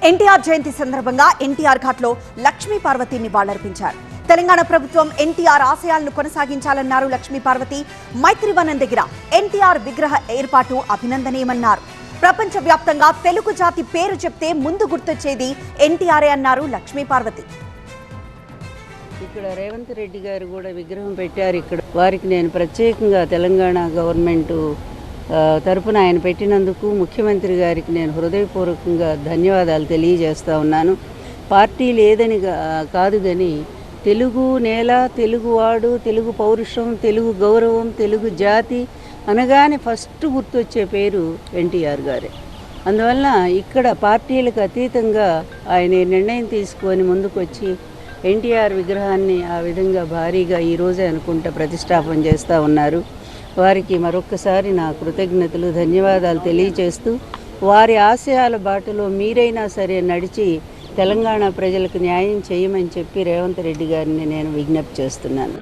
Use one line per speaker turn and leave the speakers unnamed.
ఎన్టీఆర్ జయంతి సందర్భంగా ఎన్టీఆర్ ఘాట్లో లక్ష్మీ పార్వతి నివాళులర్పించారు. తెలంగాణ ప్రభుత్వం ఎన్టీఆర్ ఆశయాలను కొనసాగించాలన్నారు లక్ష్మీ పార్వతి. మైత్రివనం దగ్గర ఎన్టీఆర్ విగ్రహ ఏర్పాటు అభినందనీయమన్నారు. ప్రపంచవ్యాప్తంగా తెలుగు జాతి పేరు చెప్తే ముందు గుర్తొచ్చేది ఎన్టీఆర్ఏ అన్నారు లక్ష్మీ పార్వతి.
ఇక్కడ రేవంత్ రెడ్డి గారు కూడా విగ్రహం పెట్టారు. ఇక్కడ వారికి నేను ప్రత్యేకంగా తెలంగాణ గవర్నమెంట్ తరపున ఆయన పెట్టినందుకు ముఖ్యమంత్రి గారికి నేను హృదయపూర్వకంగా ధన్యవాదాలు తెలియజేస్తూ ఉన్నాను. పార్టీ లేదని కాదు కానీ తెలుగు నేల, తెలుగువాడు, తెలుగు పౌరుషం, తెలుగు గౌరవం, తెలుగు జాతి అనగానే ఫస్ట్ గుర్తొచ్చే పేరు ఎన్టీఆర్ గారే. అందువల్ల ఇక్కడ పార్టీలకు అతీతంగా ఆయన నిర్ణయం తీసుకొని ముందుకొచ్చి ఎన్టీఆర్ విగ్రహాన్ని ఆ విధంగా భారీగా ఈరోజే అనుకుంటా ప్రతిష్టాపన చేస్తూ ఉన్నారు. వారికి మరొక్కసారి నా కృతజ్ఞతలు, ధన్యవాదాలు తెలియజేస్తూ వారి ఆశయాల బాటలో మీరైనా సరే నడిచి తెలంగాణ ప్రజలకు న్యాయం చేయమని చెప్పి రేవంత్ రెడ్డి గారిని నేను విజ్ఞప్తి చేస్తున్నాను.